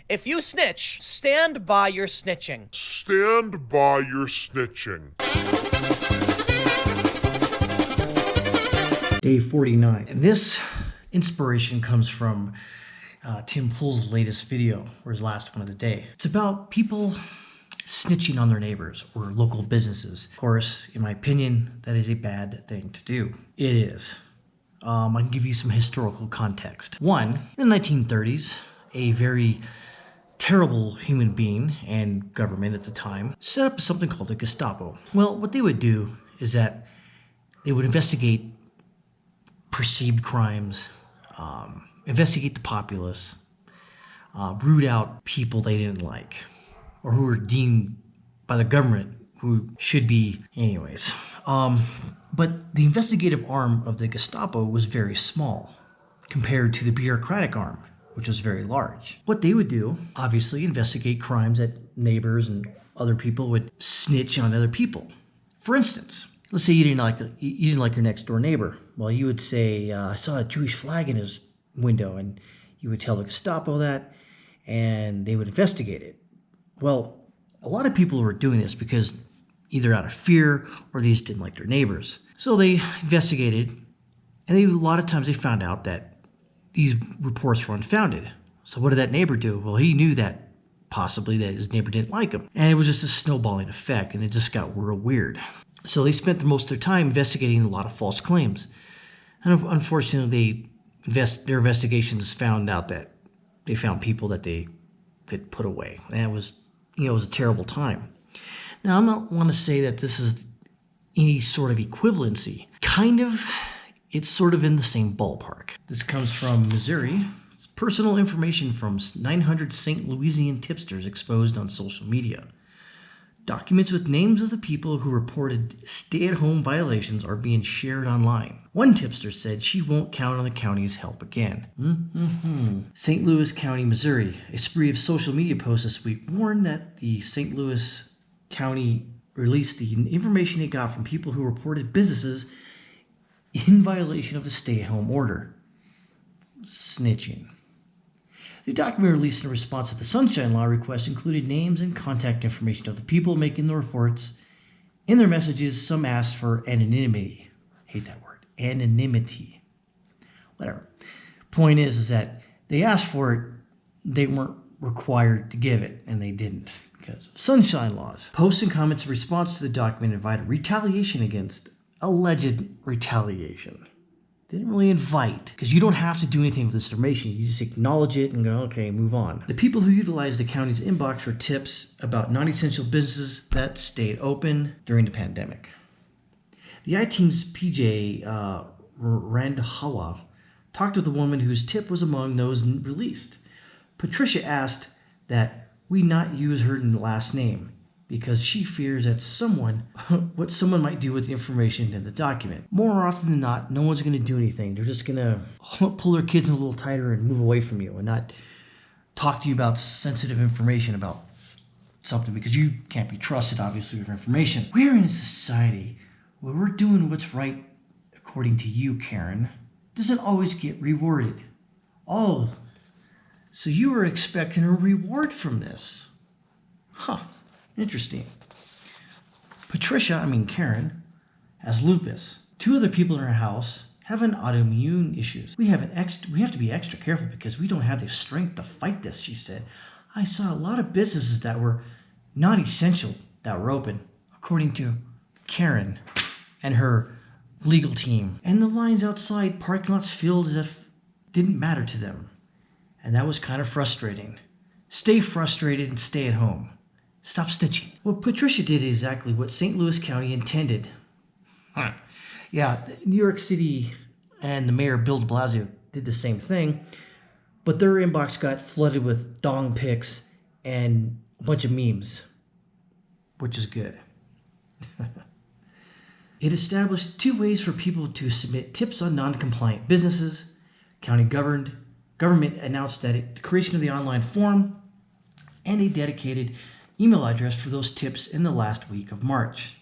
If you snitch, stand by your snitching. Stand by your snitching. Day 49. And this inspiration comes from Tim Pool's latest video, or his last one of the day. It's about people snitching on their neighbors or local businesses. Of course, in my opinion, that is a bad thing to do. It is. I can give you some historical context. One, in the 1930s, a very terrible human being and government at the time set up something called the Gestapo. Well, what they would do is that they would investigate perceived crimes, investigate the populace, root out people they didn't like, or who were deemed by the government who should be anyways. But the investigative arm of the Gestapo was very small compared to the bureaucratic arm, which was very large. What they would do, obviously, investigate crimes that neighbors and other people would snitch on other people. For instance, let's say you didn't like your next door neighbor. Well, you would say, I saw a Jewish flag in his window, and you would tell the Gestapo that, and they would investigate it. Well, a lot of people were doing this because either out of fear or they just didn't like their neighbors. So they investigated, and a lot of times they found out that these reports were unfounded. So what did that neighbor do? Well, he knew that possibly that his neighbor didn't like him. And it was just a snowballing effect, and it just got real weird. So they spent most of their time investigating a lot of false claims. And unfortunately, their investigations found out that they found people that they could put away. And it was a terrible time. Now, I'm not want to say that this is any sort of equivalency. Kind of, it's sort of in the same ballpark. This comes from Missouri. It's personal information from 900 St. Louisian tipsters exposed on social media. Documents with names of the people who reported stay-at-home violations are being shared online. One tipster said she won't count on the county's help again. St. Louis County, Missouri. A spree of social media posts this week warned that the St. Louis County released the information it got from people who reported businesses in violation of the stay-at-home order. Snitching. The document released in response to the Sunshine Law request included names and contact information of the people making the reports. In their messages, some asked for anonymity. Hate that word. Anonymity. Whatever. Point is that they asked for it, they weren't required to give it, and they didn't because of sunshine laws. Posts and comments in response to the document invited retaliation against alleged retaliation. They didn't really invite, because you don't have to do anything with this information. You just acknowledge it and go, okay, move on. The people who utilized the county's inbox for tips about non-essential businesses that stayed open during the pandemic. The I-Team's PJ Randhawa talked with a woman whose tip was among those released. Patricia asked that we not use her last name because she fears that what someone might do with the information in the document. More often than not, no one's going to do anything. They're just going to pull their kids in a little tighter and move away from you and not talk to you about sensitive information about something because you can't be trusted, obviously, with information. We're in a society where we're doing what's right according to you, Karen. Doesn't always get rewarded. Oh, so you were expecting a reward from this. Huh. Interesting. Karen, has lupus. Two other people in her house have an autoimmune issues. We have to be extra careful because we don't have the strength to fight this, she said. I saw a lot of businesses that were not essential that were open, according to Karen and her legal team. And the lines outside parking lots filled as if it didn't matter to them. And that was kind of frustrating. Stay frustrated and stay at home. Stop stitching. Well, Patricia did exactly what St. Louis County intended. Yeah, New York City and the mayor, Bill de Blasio, did the same thing, but their inbox got flooded with dong pics and a bunch of memes, which is good. It established 2 ways for people to submit tips on non-compliant businesses. County government announced that the creation of the online form and a dedicated email address for those tips in the last week of March.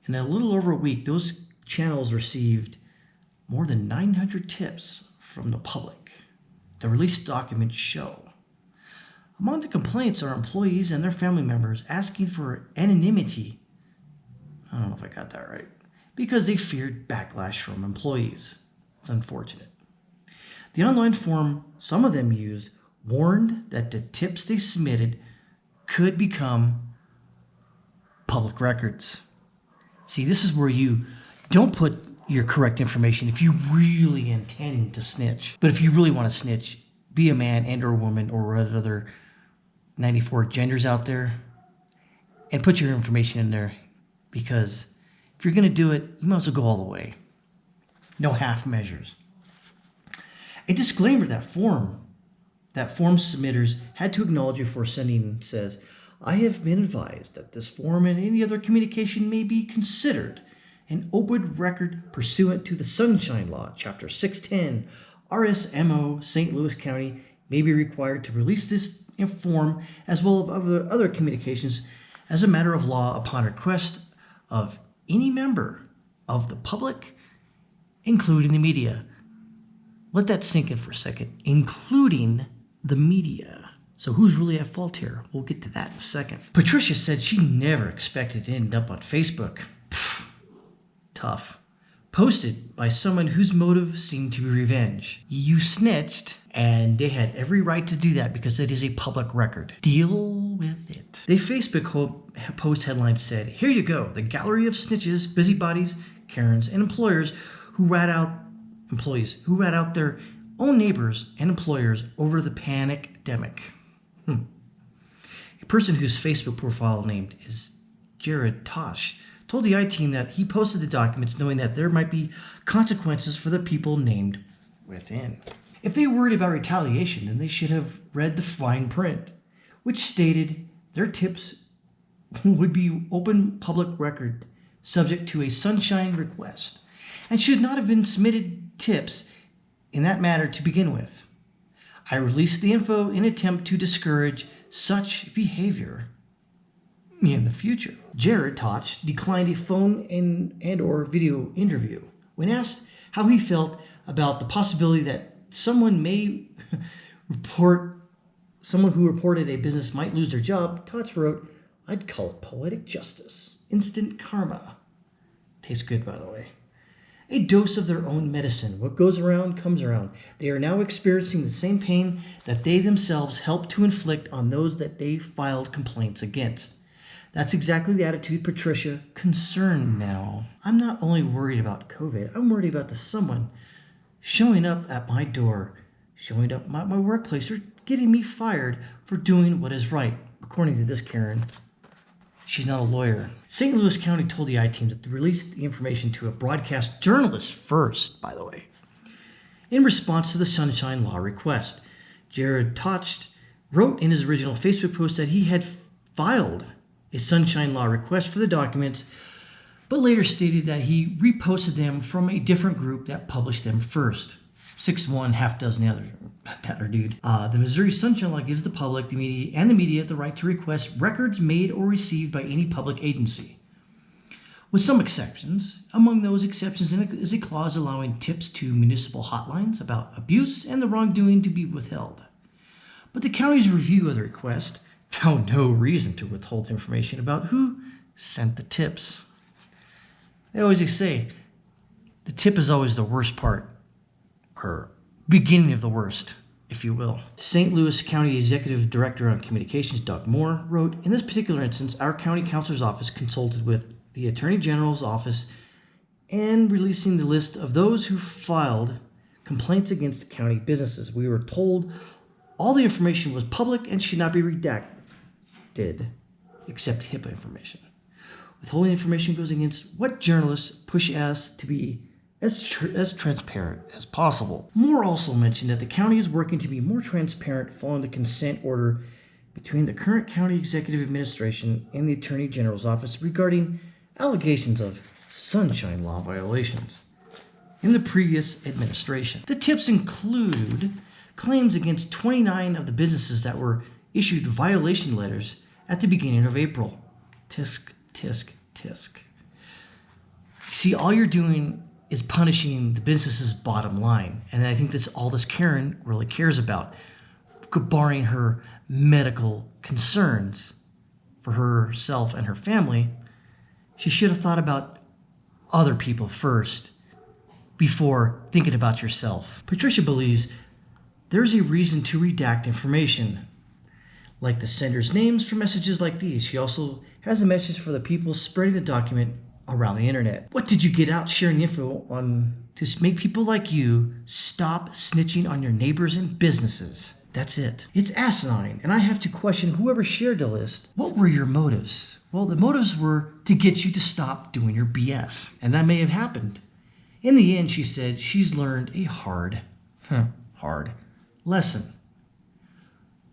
In a little over a week, those channels received more than 900 tips from the public. The released documents show. Among the complaints are employees and their family members asking for anonymity. I don't know if I got that right. Because they feared backlash from employees. It's unfortunate. The online forum some of them used warned that the tips they submitted could become public records. See, this is where you don't put your correct information if you really intend to snitch. But if you really want to snitch, be a man and or a woman or other 94 genders out there and put your information in there, because if you're going to do it, you might as well go all the way. No half measures. A disclaimer that form submitters had to acknowledge before sending says, I have been advised that this form and any other communication may be considered an open record pursuant to the Sunshine Law, Chapter 610, RSMO, St. Louis County may be required to release this form as well as other communications as a matter of law upon request of any member of the public, including the media. Let that sink in for a second. Including the media. So who's really at fault here? We'll get to that in a second. Patricia said she never expected to end up on Facebook. Tough. Posted by someone whose motive seemed to be revenge. You snitched, and they had every right to do that because it is a public record. Deal with it. The Facebook post headline said, here you go, the gallery of snitches, busybodies, Karens, and employees who rat out their own neighbors and employers over the pandemic. A person whose Facebook profile named is Jared Tosh told the I-Team that he posted the documents knowing that there might be consequences for the people named within. If they were worried about retaliation, then they should have read the fine print, which stated their tips would be open public record subject to a sunshine request and should not have been submitted tips in that manner to begin with. I released the info in an attempt to discourage such behavior in the future. Jared Tosh declined a phone and or video interview. When asked how he felt about the possibility that someone who reported a business might lose their job, Tosh wrote, I'd call it poetic justice. Instant karma. Tastes good, by the way. A dose of their own medicine. What goes around comes around. They are now experiencing the same pain that they themselves helped to inflict on those that they filed complaints against. That's exactly the attitude Patricia concerned now. I'm not only worried about COVID, I'm worried about someone showing up at my door, showing up at my workplace, or getting me fired for doing what is right, according to this Karen. She's not a lawyer. St. Louis County told the I-Team that they released the information to a broadcast journalist first, by the way, in response to the Sunshine Law request. Jared Tosh wrote in his original Facebook post that he had filed a Sunshine Law request for the documents, but later stated that he reposted them from a different group that published them first. 6-1, half dozen the other. Better, dude. The Missouri Sunshine Law gives the public, the media the right to request records made or received by any public agency, with some exceptions. Among those exceptions is a clause allowing tips to municipal hotlines about abuse and the wrongdoing to be withheld. But the county's review of the request found no reason to withhold information about who sent the tips. They always say the tip is always the worst part, or beginning of the worst, if you will. St. Louis County Executive Director on Communications, Doug Moore, wrote, in this particular instance, our county counselor's office consulted with the Attorney General's office and releasing the list of those who filed complaints against county businesses. We were told all the information was public and should not be redacted, except HIPAA information. Withholding information goes against what journalists push us to be as transparent as possible. Moore also mentioned that the county is working to be more transparent following the consent order between the current county executive administration and the Attorney General's office regarding allegations of Sunshine Law violations in the previous administration. The tips include claims against 29 of the businesses that were issued violation letters at the beginning of April. Tisk, tisk, tisk. See, all you're doing is punishing the business's bottom line. And I think that's all this Karen really cares about, barring her medical concerns for herself and her family, she should have thought about other people first before thinking about yourself. Patricia believes there's a reason to redact information, like the sender's names for messages like these. She also has a message for the people spreading the document around the internet. What did you get out sharing info on to make people like you stop snitching on your neighbors and businesses? That's it. It's asinine, and I have to question whoever shared the list. What were your motives? Well, the motives were to get you to stop doing your BS, and that may have happened. In the end, she said she's learned a hard lesson.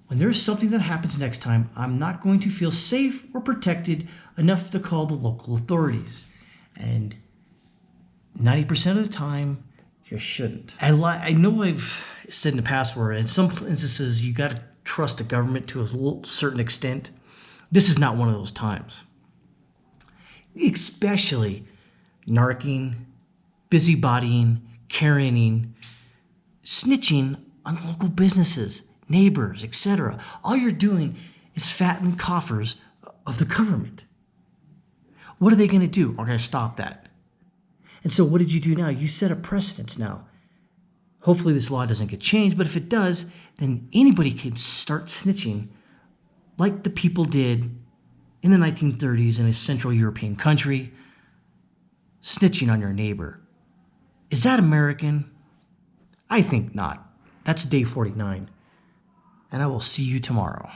When there's something that happens next time, I'm not going to feel safe or protected enough to call the local authorities. And 90% of the time, you shouldn't. I know I've said in the past where in some instances you got to trust the government to a certain extent. This is not one of those times. Especially narking, busybodying, carrying, snitching on local businesses, neighbors, etc. All you're doing is fattening coffers of the government. What are they going to do? We're going to stop that. And so what did you do now? You set a precedence now. Hopefully this law doesn't get changed, but if it does, then anybody can start snitching like the people did in the 1930s in a Central European country, snitching on your neighbor. Is that American? I think not. That's day 49. And I will see you tomorrow.